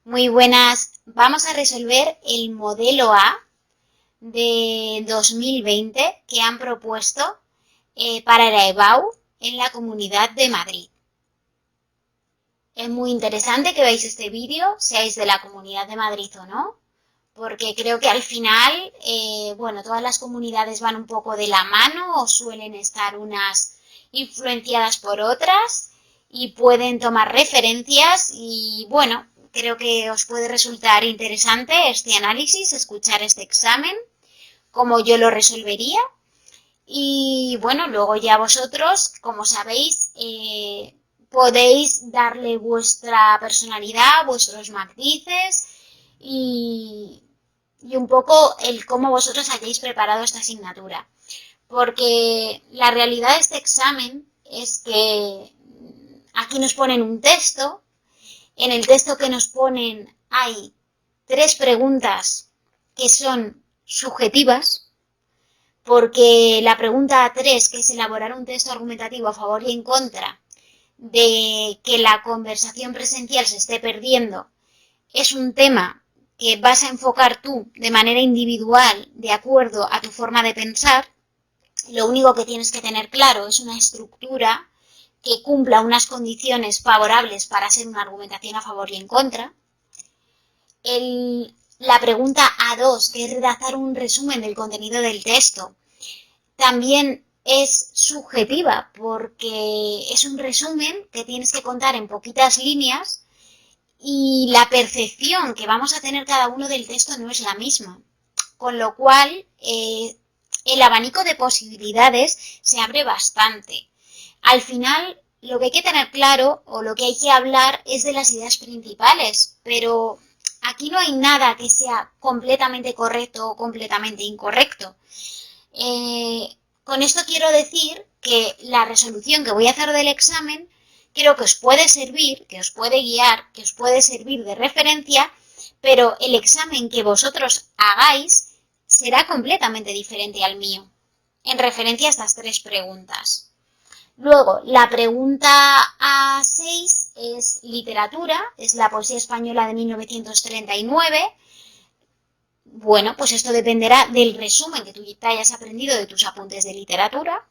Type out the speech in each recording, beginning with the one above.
Muy buenas. Vamos a resolver el modelo A de 2020 que han propuesto para la EBAU en la Comunidad de Madrid. Es muy interesante que veáis este vídeo, seáis de la Comunidad de Madrid o no, porque creo que al final, todas las comunidades van un poco de la mano o suelen estar unas influenciadas por otras y pueden tomar referencias y creo que os puede resultar interesante este análisis, escuchar este examen, cómo yo lo resolvería y luego ya vosotros, como sabéis, podéis darle vuestra personalidad, vuestros matices y un poco el cómo vosotros hayáis preparado esta asignatura. Porque la realidad de este examen es que aquí nos ponen un texto, en el texto que nos ponen hay 3 preguntas que son subjetivas, porque la pregunta 3, que es elaborar un texto argumentativo a favor y en contra de que la conversación presencial se esté perdiendo, es un tema que vas a enfocar tú de manera individual de acuerdo a tu forma de pensar. Lo único que tienes que tener claro es una estructura que cumpla unas condiciones favorables para ser una argumentación a favor y en contra. La pregunta A2, que es redactar un resumen del contenido del texto, también es subjetiva porque es un resumen que tienes que contar en poquitas líneas y la percepción que vamos a tener cada uno del texto no es la misma. Con lo cual, el abanico de posibilidades se abre bastante. Al final, lo que hay que tener claro o lo que hay que hablar es de las ideas principales, pero aquí no hay nada que sea completamente correcto o completamente incorrecto. Con esto quiero decir que la resolución que voy a hacer del examen creo que os puede servir, que os puede guiar, que os puede servir de referencia, pero el examen que vosotros hagáis será completamente diferente al mío, en referencia a estas 3 preguntas. Luego, la pregunta A6 es literatura, es la poesía española de 1939. Bueno, pues esto dependerá del resumen que tú te hayas aprendido de tus apuntes de literatura.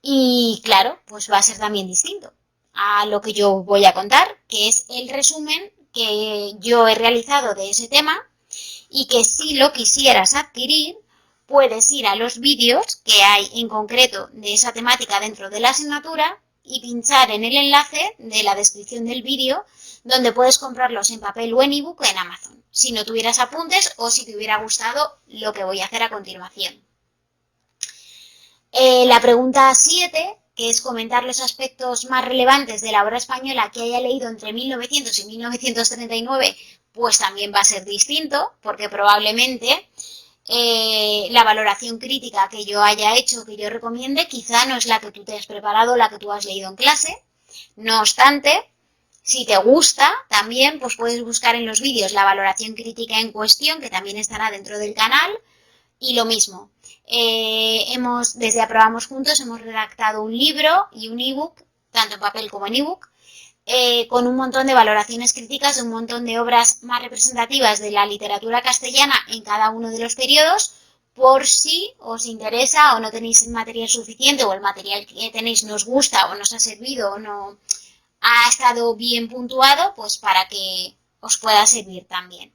Y claro, pues va a ser también distinto a lo que yo voy a contar, que es el resumen que yo he realizado de ese tema y que si lo quisieras adquirir, puedes ir a los vídeos que hay en concreto de esa temática dentro de la asignatura y pinchar en el enlace de la descripción del vídeo donde puedes comprarlos en papel o en ebook en Amazon, si no tuvieras apuntes o si te hubiera gustado lo que voy a hacer a continuación. La pregunta 7, que es comentar los aspectos más relevantes de la obra española que haya leído entre 1900 y 1939, pues también va a ser distinto, porque probablemente la valoración crítica que yo haya hecho, que yo recomiende, quizá no es la que tú te has preparado, la que tú has leído en clase. No obstante, si te gusta, también pues puedes buscar en los vídeos la valoración crítica en cuestión, que también estará dentro del canal, y lo mismo. Desde Aprobamos Juntos hemos redactado un libro y un ebook, tanto en papel como en ebook, con un montón de valoraciones críticas de un montón de obras más representativas de la literatura castellana en cada uno de los periodos, por si os interesa o no tenéis material suficiente o el material que tenéis no os gusta o no os ha servido o no ha estado bien puntuado, pues para que os pueda servir también.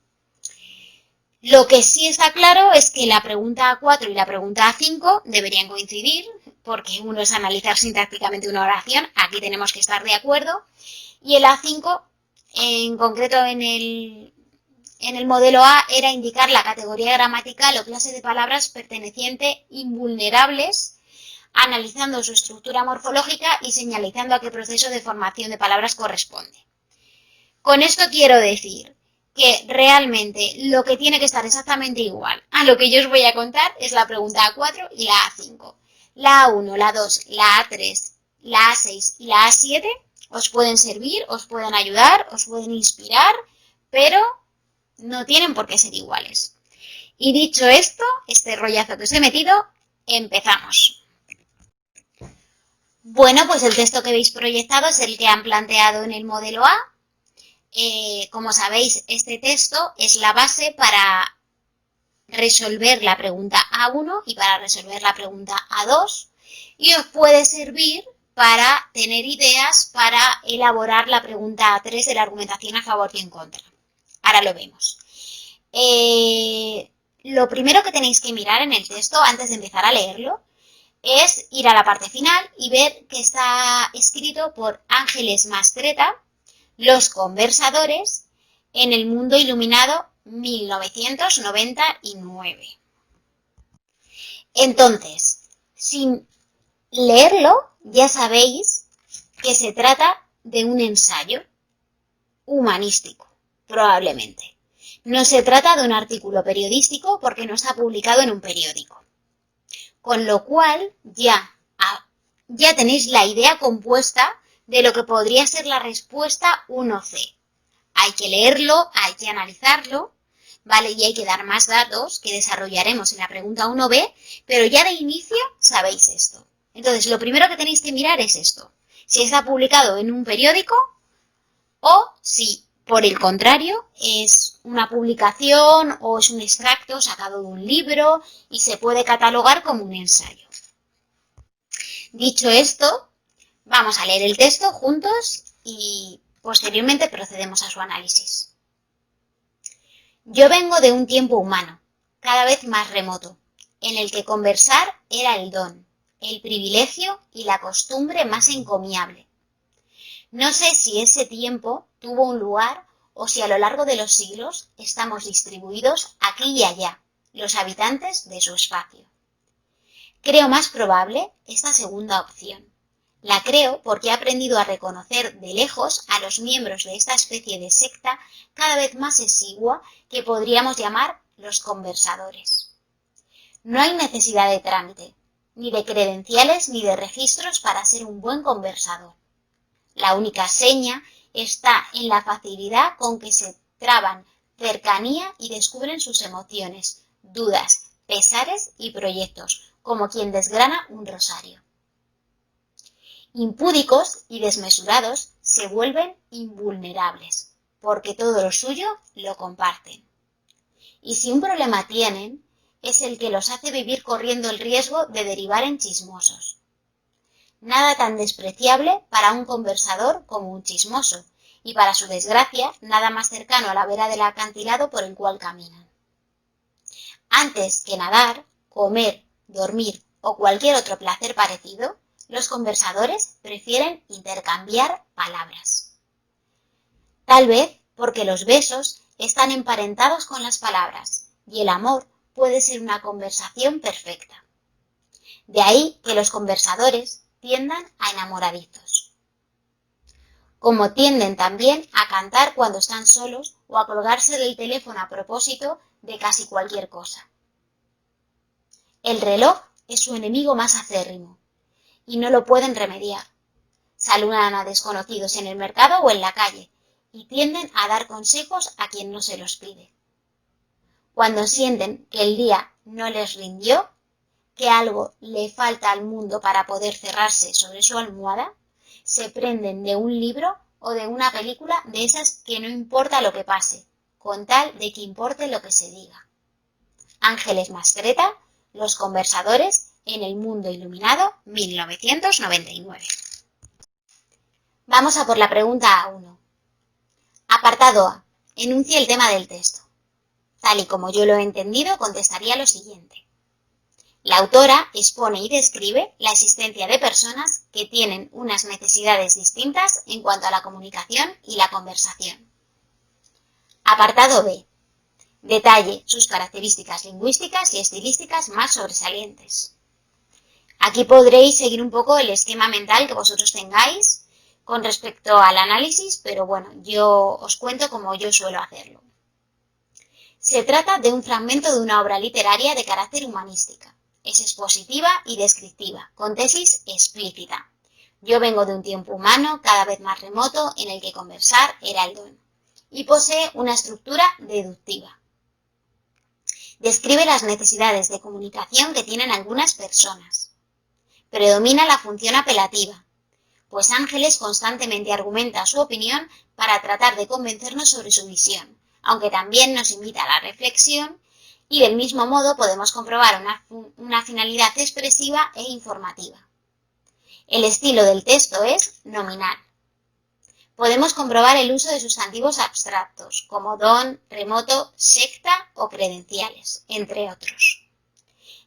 Lo que sí está claro es que la pregunta A4 y la pregunta A5 deberían coincidir, porque uno es analizar sintácticamente una oración, aquí tenemos que estar de acuerdo, y el A5, en concreto en el modelo A, era indicar la categoría gramatical o clase de palabras perteneciente invulnerables, analizando su estructura morfológica y señalizando a qué proceso de formación de palabras corresponde. Con esto quiero decir que realmente lo que tiene que estar exactamente igual a lo que yo os voy a contar es la pregunta A4 y la A5. La A1, la A2, la A3, la A6 y la A7 os pueden servir, os pueden ayudar, os pueden inspirar, pero no tienen por qué ser iguales. Y dicho esto, este rollazo que os he metido, empezamos. Bueno, pues el texto que veis proyectado es el que han planteado en el modelo A. como sabéis, este texto es la base para resolver la pregunta A1 y para resolver la pregunta A2 y os puede servir para tener ideas para elaborar la pregunta A3 de la argumentación a favor y en contra. Ahora lo vemos. Lo primero que tenéis que mirar en el texto antes de empezar a leerlo es ir a la parte final y ver que está escrito por Ángeles Mastretta, Los conversadores en el mundo iluminado 1999. Entonces, sin leerlo, ya sabéis que se trata de un ensayo humanístico, probablemente. No se trata de un artículo periodístico porque no está publicado en un periódico. Con lo cual, ya tenéis la idea compuesta de lo que podría ser la respuesta 1C. Hay que leerlo, hay que analizarlo, ¿vale? Y hay que dar más datos que desarrollaremos en la pregunta 1B, pero ya de inicio sabéis esto. Entonces, lo primero que tenéis que mirar es esto. Si está publicado en un periódico o si, por el contrario, es una publicación o es un extracto sacado de un libro y se puede catalogar como un ensayo. Dicho esto, vamos a leer el texto juntos y posteriormente procedemos a su análisis. Yo vengo de un tiempo humano, cada vez más remoto, en el que conversar era el don, el privilegio y la costumbre más encomiable. No sé si ese tiempo tuvo un lugar o si a lo largo de los siglos estamos distribuidos aquí y allá, los habitantes de su espacio. Creo más probable esta segunda opción. La creo porque he aprendido a reconocer de lejos a los miembros de esta especie de secta cada vez más exigua que podríamos llamar los conversadores. No hay necesidad de trámite, ni de credenciales ni de registros para ser un buen conversador. La única seña está en la facilidad con que se traban cercanía y descubren sus emociones, dudas, pesares y proyectos, como quien desgrana un rosario. Impúdicos y desmesurados se vuelven invulnerables, porque todo lo suyo lo comparten. Y si un problema tienen, es el que los hace vivir corriendo el riesgo de derivar en chismosos. Nada tan despreciable para un conversador como un chismoso, y para su desgracia, nada más cercano a la vera del acantilado por el cual caminan. Antes que nadar, comer, dormir o cualquier otro placer parecido, los conversadores prefieren intercambiar palabras. Tal vez porque los besos están emparentados con las palabras y el amor puede ser una conversación perfecta. De ahí que los conversadores tiendan a enamoradizos. Como tienden también a cantar cuando están solos o a colgarse del teléfono a propósito de casi cualquier cosa. El reloj es su enemigo más acérrimo y no lo pueden remediar. Saludan a desconocidos en el mercado o en la calle y tienden a dar consejos a quien no se los pide. Cuando sienten que el día no les rindió, que algo le falta al mundo para poder cerrarse sobre su almohada, se prenden de un libro o de una película de esas que no importa lo que pase, con tal de que importe lo que se diga. Ángeles Mastretta, Los conversadores en el mundo iluminado 1999. Vamos a por la pregunta A1. Apartado A. Enuncia el tema del texto. Tal y como yo lo he entendido, contestaría lo siguiente. La autora expone y describe la existencia de personas que tienen unas necesidades distintas en cuanto a la comunicación y la conversación. Apartado B. Detalle sus características lingüísticas y estilísticas más sobresalientes. Aquí podréis seguir un poco el esquema mental que vosotros tengáis con respecto al análisis, pero bueno, yo os cuento como yo suelo hacerlo. Se trata de un fragmento de una obra literaria de carácter humanística. Es expositiva y descriptiva, con tesis explícita. Yo vengo de un tiempo humano cada vez más remoto en el que conversar era el don, y posee una estructura deductiva. Describe las necesidades de comunicación que tienen algunas personas. Predomina la función apelativa, pues Ángeles constantemente argumenta su opinión para tratar de convencernos sobre su visión, aunque también nos invita a la reflexión y del mismo modo podemos comprobar una finalidad expresiva e informativa. El estilo del texto es nominal. Podemos comprobar el uso de sustantivos abstractos, como don, remoto, secta o credenciales, entre otros.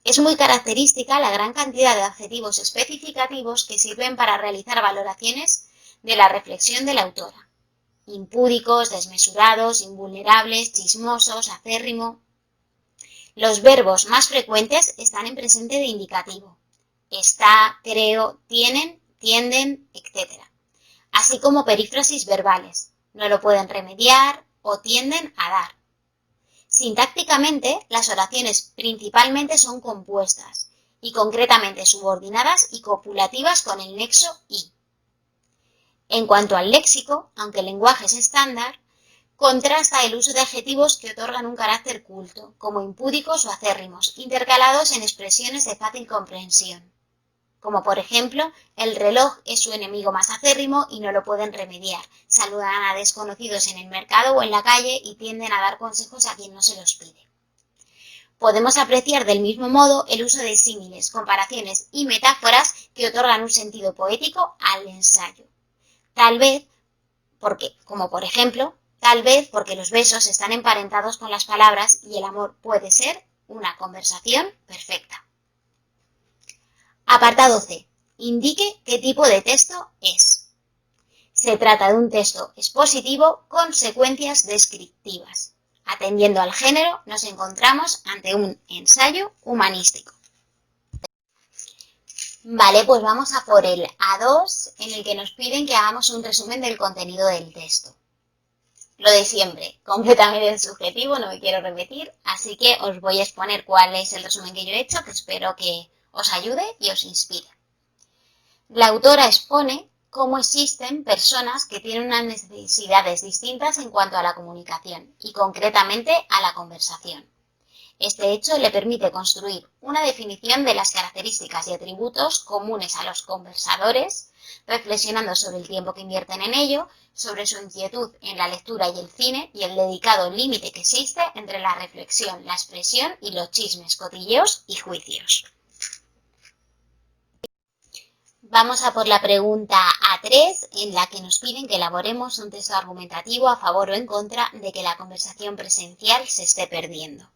Es muy característica la gran cantidad de adjetivos especificativos que sirven para realizar valoraciones de la reflexión de la autora. Impúdicos, desmesurados, invulnerables, chismosos, acérrimo. Los verbos más frecuentes están en presente de indicativo. Está, creo, tienen, tienden, etc. Así como perífrasis verbales. No lo pueden remediar o tienden a dar. Sintácticamente, las oraciones principalmente son compuestas y concretamente subordinadas y copulativas con el nexo y. En cuanto al léxico, aunque el lenguaje es estándar, contrasta el uso de adjetivos que otorgan un carácter culto, como impúdicos o acérrimos, intercalados en expresiones de fácil comprensión. Como por ejemplo, el reloj es su enemigo más acérrimo y no lo pueden remediar. Saludan a desconocidos en el mercado o en la calle y tienden a dar consejos a quien no se los pide. Podemos apreciar del mismo modo el uso de símiles, comparaciones y metáforas que otorgan un sentido poético al ensayo. Tal vez porque los besos están emparentados con las palabras y el amor puede ser una conversación perfecta. Apartado C. Indique qué tipo de texto es. Se trata de un texto expositivo con secuencias descriptivas. Atendiendo al género, nos encontramos ante un ensayo humanístico. Vale, pues vamos a por el A2, en el que nos piden que hagamos un resumen del contenido del texto. Lo de siempre, completamente subjetivo, no me quiero repetir, así que os voy a exponer cuál es el resumen que yo he hecho, que espero que os ayude y os inspire. La autora expone cómo existen personas que tienen unas necesidades distintas en cuanto a la comunicación y concretamente a la conversación. Este hecho le permite construir una definición de las características y atributos comunes a los conversadores, reflexionando sobre el tiempo que invierten en ello, sobre su inquietud en la lectura y el cine y el delicado límite que existe entre la reflexión, la expresión y los chismes, cotilleos y juicios. Vamos a por la pregunta A3, en la que nos piden que elaboremos un texto argumentativo a favor o en contra de que la conversación presencial se esté perdiendo.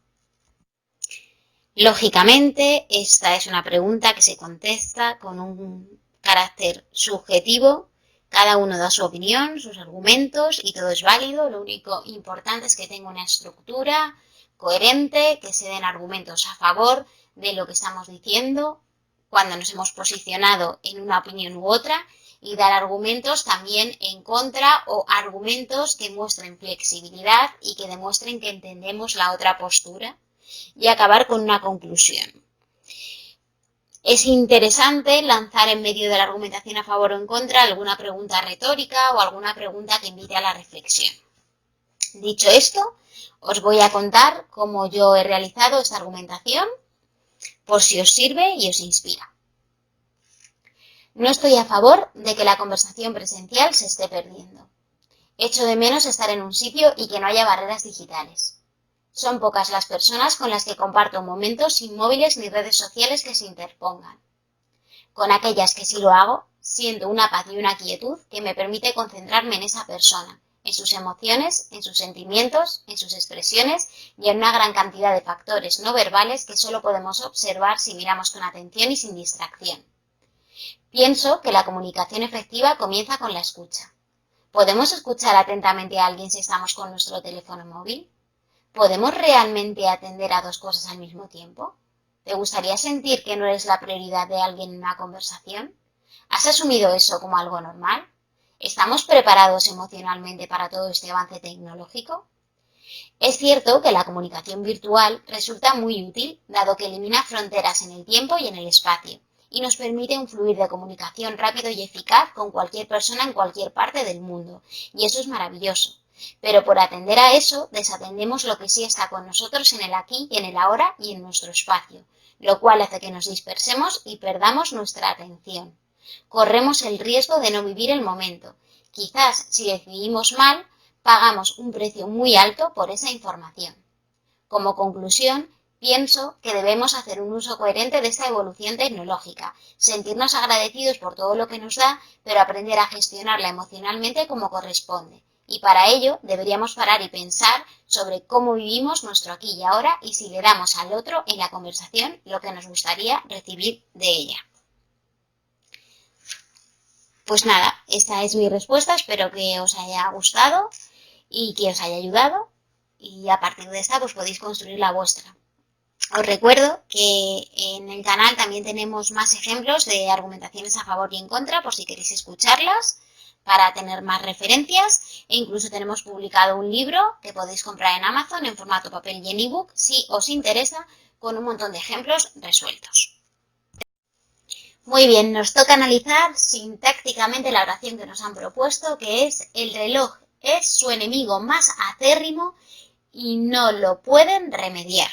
Lógicamente, esta es una pregunta que se contesta con un carácter subjetivo. Cada uno da su opinión, sus argumentos y todo es válido. Lo único importante es que tenga una estructura coherente, que se den argumentos a favor de lo que estamos diciendo cuando nos hemos posicionado en una opinión u otra y dar argumentos también en contra o argumentos que muestren flexibilidad y que demuestren que entendemos la otra postura y acabar con una conclusión. Es interesante lanzar en medio de la argumentación a favor o en contra alguna pregunta retórica o alguna pregunta que invite a la reflexión. Dicho esto, os voy a contar cómo yo he realizado esta argumentación, por si os sirve y os inspira. No estoy a favor de que la conversación presencial se esté perdiendo. Echo de menos estar en un sitio y que no haya barreras digitales. Son pocas las personas con las que comparto momentos sin móviles ni redes sociales que se interpongan. Con aquellas que sí lo hago, siento una paz y una quietud que me permite concentrarme en esa persona, en sus emociones, en sus sentimientos, en sus expresiones y en una gran cantidad de factores no verbales que solo podemos observar si miramos con atención y sin distracción. Pienso que la comunicación efectiva comienza con la escucha. ¿Podemos escuchar atentamente a alguien si estamos con nuestro teléfono móvil? ¿Podemos realmente atender a dos cosas al mismo tiempo? ¿Te gustaría sentir que no eres la prioridad de alguien en una conversación? ¿Has asumido eso como algo normal? ¿Estamos preparados emocionalmente para todo este avance tecnológico? Es cierto que la comunicación virtual resulta muy útil, dado que elimina fronteras en el tiempo y en el espacio, y nos permite un fluir de comunicación rápido y eficaz con cualquier persona en cualquier parte del mundo, y eso es maravilloso. Pero por atender a eso, desatendemos lo que sí está con nosotros en el aquí y en el ahora y en nuestro espacio, lo cual hace que nos dispersemos y perdamos nuestra atención. Corremos el riesgo de no vivir el momento. Quizás, si decidimos mal, pagamos un precio muy alto por esa información. Como conclusión, pienso que debemos hacer un uso coherente de esta evolución tecnológica, sentirnos agradecidos por todo lo que nos da, pero aprender a gestionarla emocionalmente como corresponde. Y para ello deberíamos parar y pensar sobre cómo vivimos nuestro aquí y ahora y si le damos al otro en la conversación lo que nos gustaría recibir de ella. Pues nada, esta es mi respuesta, espero que os haya gustado y que os haya ayudado y a partir de esta pues podéis construir la vuestra. Os recuerdo que en el canal también tenemos más ejemplos de argumentaciones a favor y en contra por si queréis escucharlas para tener más referencias e incluso tenemos publicado un libro que podéis comprar en Amazon en formato papel y en ebook si os interesa con un montón de ejemplos resueltos. Muy bien, nos toca analizar sintácticamente la oración que nos han propuesto, que es: el reloj es su enemigo más acérrimo y no lo pueden remediar.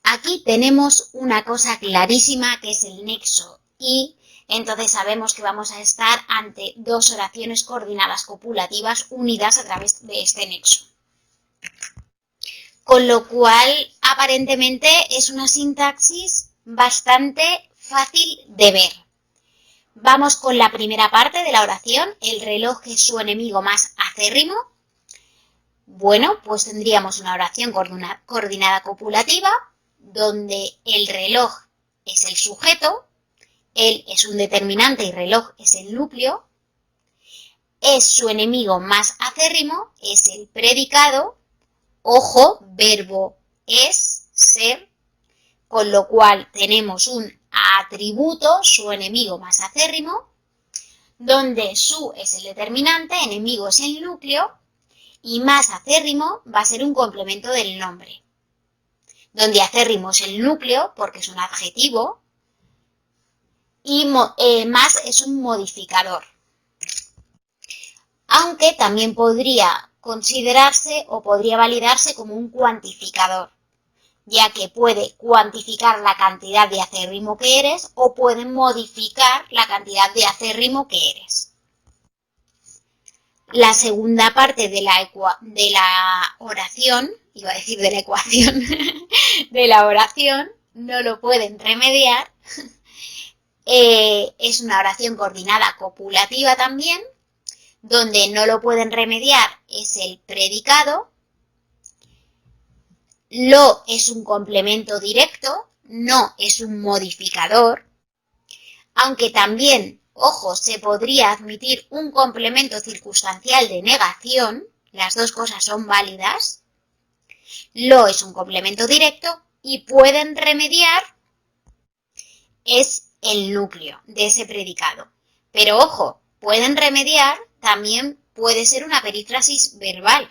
Aquí tenemos una cosa clarísima que es el nexo y entonces sabemos que vamos a estar ante dos oraciones coordinadas copulativas unidas a través de este nexo. Con lo cual, aparentemente es una sintaxis bastante fácil de ver. Vamos con la primera parte de la oración, el reloj es su enemigo más acérrimo. Bueno, pues tendríamos una oración coordinada copulativa, donde el reloj es el sujeto, él es un determinante y reloj es el núcleo, es su enemigo más acérrimo, es el predicado, ojo, verbo es, ser, con lo cual tenemos un atributo, su enemigo más acérrimo, donde su es el determinante, enemigo es el núcleo, y más acérrimo va a ser un complemento del nombre, donde acérrimo es el núcleo, porque es un adjetivo, y más es un modificador. Aunque también podría considerarse o podría validarse como un cuantificador, ya que puede cuantificar la cantidad de acérrimo que eres o puede modificar la cantidad de acérrimo que eres. La segunda parte de la oración, iba a decir de la ecuación, de la oración, no lo pueden remediar. Es una oración coordinada copulativa también, donde no lo pueden remediar es el predicado. Lo es un complemento directo, no es un modificador, aunque también, ojo, se podría admitir un complemento circunstancial de negación, las dos cosas son válidas. Lo es un complemento directo y pueden remediar es el núcleo de ese predicado. Pero ojo, pueden remediar también puede ser una perífrasis verbal.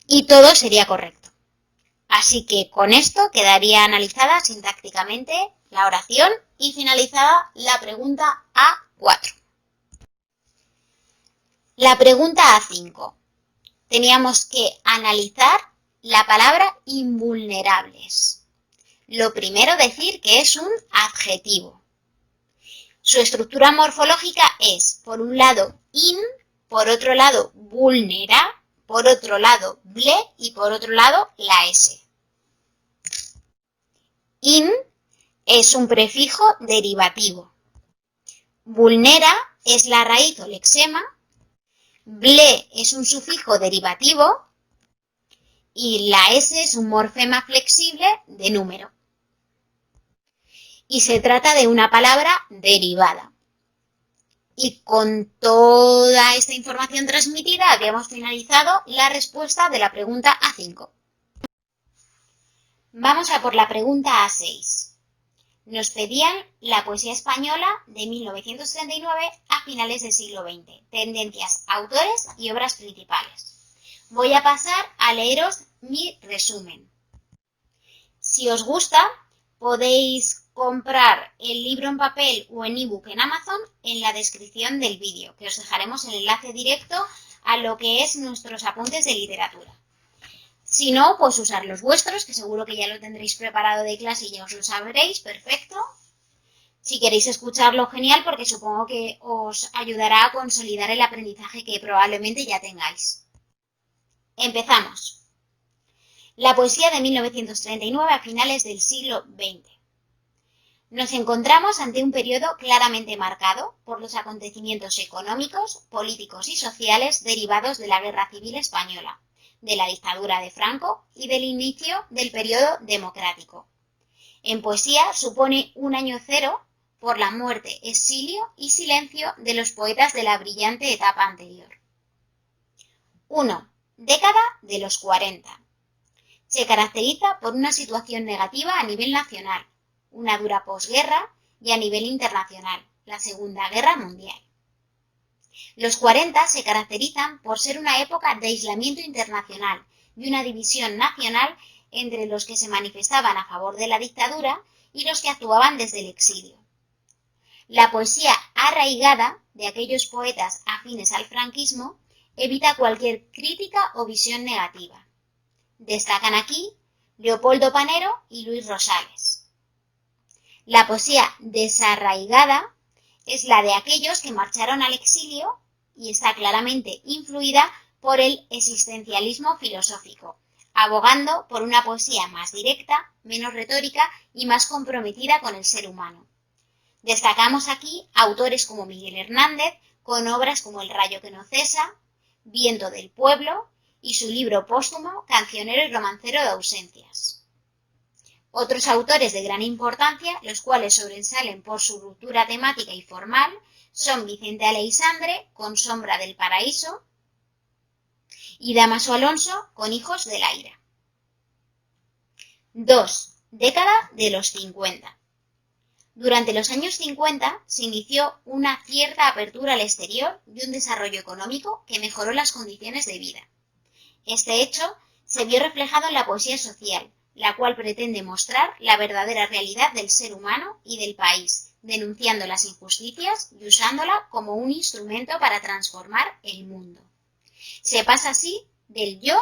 Y todo sería correcto. Así que con esto quedaría analizada sintácticamente la oración y finalizada la pregunta A4. La pregunta A5. Teníamos que analizar la palabra invulnerables. Lo primero decir que es un adjetivo. Su estructura morfológica es, por un lado, in, por otro lado, vulnera, por otro lado, ble y por otro lado, la s. In es un prefijo derivativo. Vulnera es la raíz o lexema. Ble es un sufijo derivativo. Y la s es un morfema flexible de número. Y se trata de una palabra derivada. Y con toda esta información transmitida habíamos finalizado la respuesta de la pregunta A5. Vamos a por la pregunta A6. Nos pedían la poesía española de 1939 a finales del siglo XX, tendencias, autores y obras principales. Voy a pasar a leeros mi resumen. Si os gusta, podéis comprar el libro en papel o en ebook en Amazon en la descripción del vídeo, que os dejaremos el enlace directo a lo que es nuestros apuntes de literatura. Si no, pues usar los vuestros, que seguro que ya lo tendréis preparado de clase y ya os lo sabréis, perfecto. Si queréis escucharlo, genial, porque supongo que os ayudará a consolidar el aprendizaje que probablemente ya tengáis. Empezamos. La poesía de 1939 a finales del siglo XX. Nos encontramos ante un periodo claramente marcado por los acontecimientos económicos, políticos y sociales derivados de la Guerra Civil Española, de la dictadura de Franco y del inicio del periodo democrático. En poesía supone un año cero por la muerte, exilio y silencio de los poetas de la brillante etapa anterior. 1. Década de los 40. Se caracteriza por una situación negativa a nivel nacional, una dura posguerra y a nivel internacional, la Segunda Guerra Mundial. Los 40 se caracterizan por ser una época de aislamiento internacional y una división nacional entre los que se manifestaban a favor de la dictadura y los que actuaban desde el exilio. La poesía arraigada de aquellos poetas afines al franquismo evita cualquier crítica o visión negativa. Destacan aquí Leopoldo Panero y Luis Rosales. La poesía desarraigada es la de aquellos que marcharon al exilio y está claramente influida por el existencialismo filosófico, abogando por una poesía más directa, menos retórica y más comprometida con el ser humano. Destacamos aquí autores como Miguel Hernández, con obras como El rayo que no cesa, Viento del pueblo y su libro póstumo Cancionero y romancero de ausencias. Otros autores de gran importancia, los cuales sobresalen por su ruptura temática y formal, son Vicente Aleixandre, con Sombra del paraíso, y Dámaso Alonso, con Hijos de la ira. 2. Década de los 50. Durante los años 50 se inició una cierta apertura al exterior y un desarrollo económico que mejoró las condiciones de vida. Este hecho se vio reflejado en la poesía social, la cual pretende mostrar la verdadera realidad del ser humano y del país, denunciando las injusticias y usándola como un instrumento para transformar el mundo. Se pasa así del yo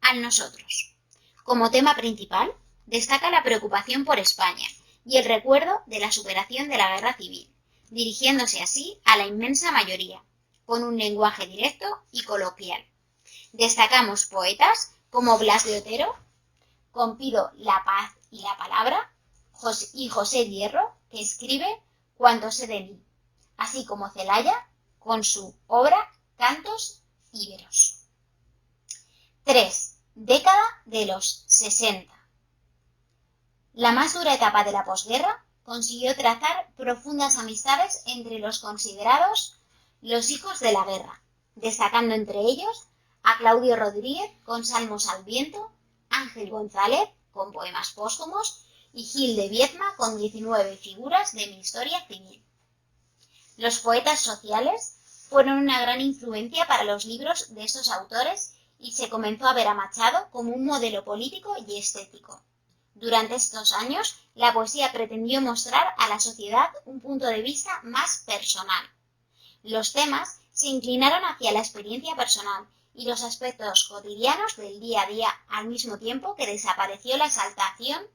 al nosotros. Como tema principal, destaca la preocupación por España y el recuerdo de la superación de la guerra civil, dirigiéndose así a la inmensa mayoría, con un lenguaje directo y coloquial. Destacamos poetas como Blas de Otero, con Pido la paz y la palabra, y José Hierro, que escribe Cuanto sé de mí, así como Celaya, con su obra Cantos íberos. 3. Década de los 60. La más dura etapa de la posguerra consiguió trazar profundas amistades entre los considerados los hijos de la guerra, destacando entre ellos a Claudio Rodríguez con Salmos al viento, Ángel González con poemas póstumos y Gil de Viedma con 19 figuras de mi historia civil. Los poetas sociales fueron una gran influencia para los libros de estos autores y se comenzó a ver a Machado como un modelo político y estético. Durante estos años, la poesía pretendió mostrar a la sociedad un punto de vista más personal. Los temas se inclinaron hacia la experiencia personal y los aspectos cotidianos del día a día, al mismo tiempo que desapareció la exaltación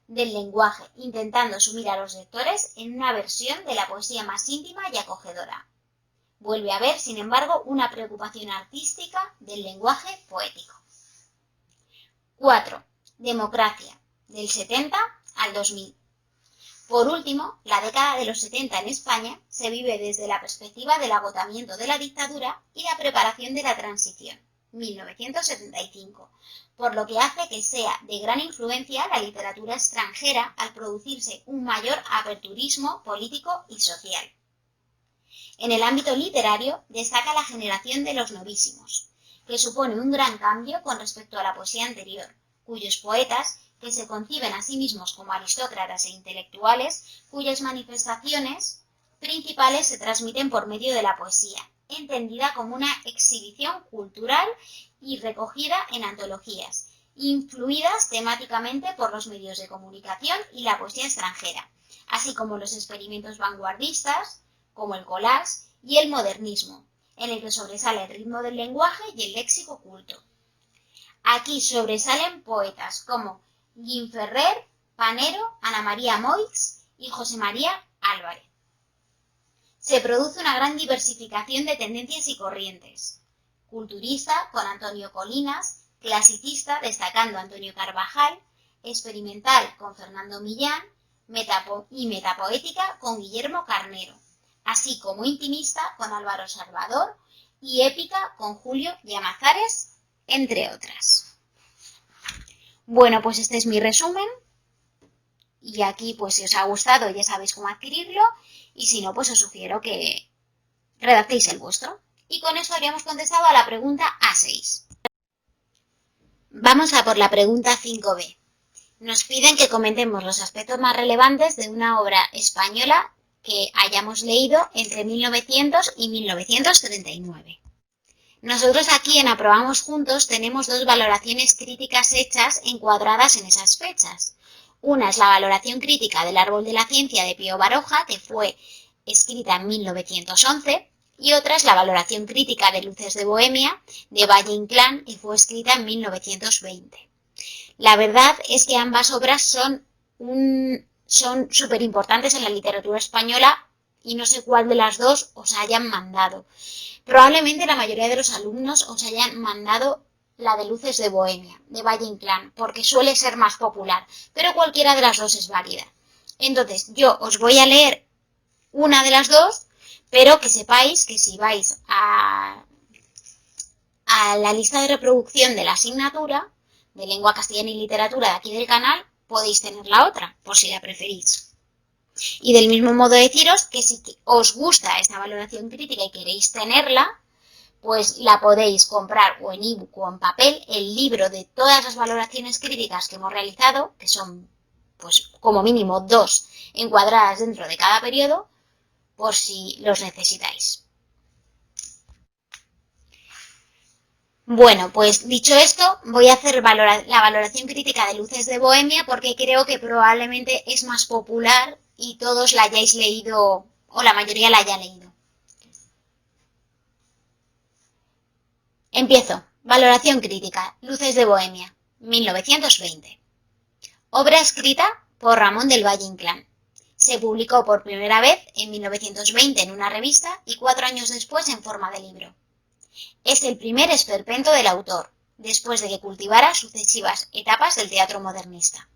del lenguaje, intentando sumir a los lectores en una versión de la poesía más íntima y acogedora. Vuelve a haber, sin embargo, una preocupación artística del lenguaje poético. 4. Democracia, del 70 al 2000. Por último, la década de los 70 en España se vive desde la perspectiva del agotamiento de la dictadura y la preparación de la transición, 1975, por lo que hace que sea de gran influencia la literatura extranjera al producirse un mayor aperturismo político y social. En el ámbito literario destaca la generación de los novísimos, que supone un gran cambio con respecto a la poesía anterior, cuyos poetas, que se conciben a sí mismos como aristócratas e intelectuales, cuyas manifestaciones principales se transmiten por medio de la poesía, entendida como una exhibición cultural y recogida en antologías, influidas temáticamente por los medios de comunicación y la poesía extranjera, así como los experimentos vanguardistas, como el collage y el modernismo, en el que sobresale el ritmo del lenguaje y el léxico culto. Aquí sobresalen poetas como Guim Ferrer, Panero, Ana María Moix y José María Álvarez. Se produce una gran diversificación de tendencias y corrientes. Culturista con Antonio Colinas, clasicista destacando Antonio Carvajal, experimental con Fernando Millán y metapoética con Guillermo Carnero, así como intimista con Álvaro Salvador y épica con Julio Llamazares, entre otras. Bueno, pues este es mi resumen y aquí pues si os ha gustado ya sabéis cómo adquirirlo y si no pues os sugiero que redactéis el vuestro. Y con esto habríamos contestado a la pregunta A6. Vamos a por la pregunta 5B. Nos piden que comentemos los aspectos más relevantes de una obra española que hayamos leído entre 1900 y 1939. Nosotros aquí en Aprobamos Juntos tenemos dos valoraciones críticas hechas encuadradas en esas fechas. Una es la valoración crítica del Árbol de la Ciencia de Pío Baroja, que fue escrita en 1911, y otra es la valoración crítica de Luces de Bohemia de Valle Inclán, que fue escrita en 1920. La verdad es que ambas obras son súper importantes en la literatura española y no sé cuál de las dos os hayan mandado. Probablemente la mayoría de los alumnos os hayan mandado la de Luces de Bohemia, de Valle Inclán, porque suele ser más popular, pero cualquiera de las dos es válida. Entonces, yo os voy a leer una de las dos, pero que sepáis que si vais a la lista de reproducción de la asignatura de Lengua Castellana y Literatura de aquí del canal, podéis tener la otra, por si la preferís. Y del mismo modo deciros que si os gusta esta valoración crítica y queréis tenerla, pues la podéis comprar o en ebook o en papel, el libro de todas las valoraciones críticas que hemos realizado, que son pues como mínimo 2 encuadradas dentro de cada periodo, por si los necesitáis. Bueno, pues dicho esto, voy a hacer la valoración crítica de Luces de Bohemia porque creo que probablemente es más popular y todos la hayáis leído, o la mayoría la haya leído. Empiezo. Valoración crítica. Luces de Bohemia, 1920. Obra escrita por Ramón del Valle Inclán. Se publicó por primera vez en 1920 en una revista y 4 años después en forma de libro. Es el primer esperpento del autor, después de que cultivara sucesivas etapas del teatro modernista.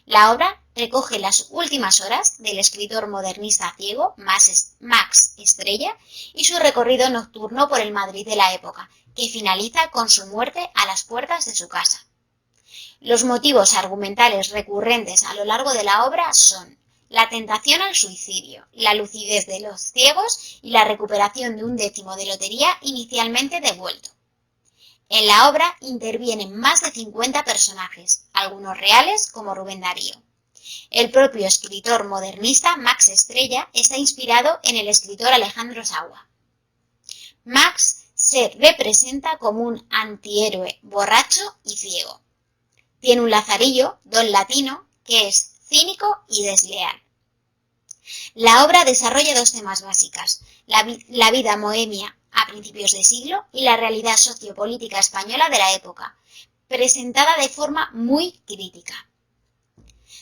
La obra recoge las últimas horas del escritor modernista ciego Max Estrella y su recorrido nocturno por el Madrid de la época, que finaliza con su muerte a las puertas de su casa. Los motivos argumentales recurrentes a lo largo de la obra son la tentación al suicidio, la lucidez de los ciegos y la recuperación de un décimo de lotería inicialmente devuelto. En la obra intervienen más de 50 personajes, algunos reales como Rubén Darío. El propio escritor modernista Max Estrella está inspirado en el escritor Alejandro Sagua. Max se representa como un antihéroe borracho y ciego. Tiene un lazarillo, don Latino, que es cínico y desleal. La obra desarrolla dos temas básicas, la vida bohemia a principios de siglo y la realidad sociopolítica española de la época, presentada de forma muy crítica.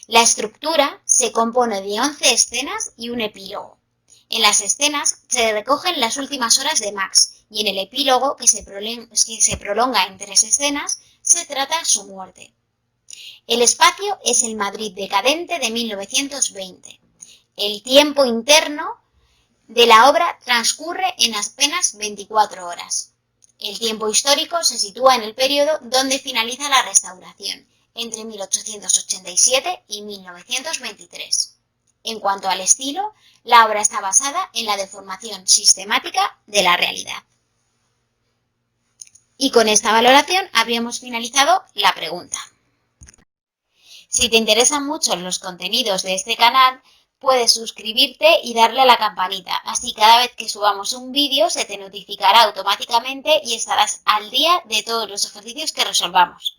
La estructura se compone de 11 escenas y un epílogo. En las escenas se recogen las últimas horas de Max y en el epílogo, que se prolonga en 3 escenas, se trata su muerte. El espacio es el Madrid decadente de 1920. El tiempo interno de la obra transcurre en apenas 24 horas. El tiempo histórico se sitúa en el periodo donde finaliza la Restauración, entre 1887 y 1923. En cuanto al estilo, la obra está basada en la deformación sistemática de la realidad. Y con esta valoración habríamos finalizado la pregunta. Si te interesan mucho los contenidos de este canal, puedes suscribirte y darle a la campanita, así cada vez que subamos un vídeo se te notificará automáticamente y estarás al día de todos los ejercicios que resolvamos.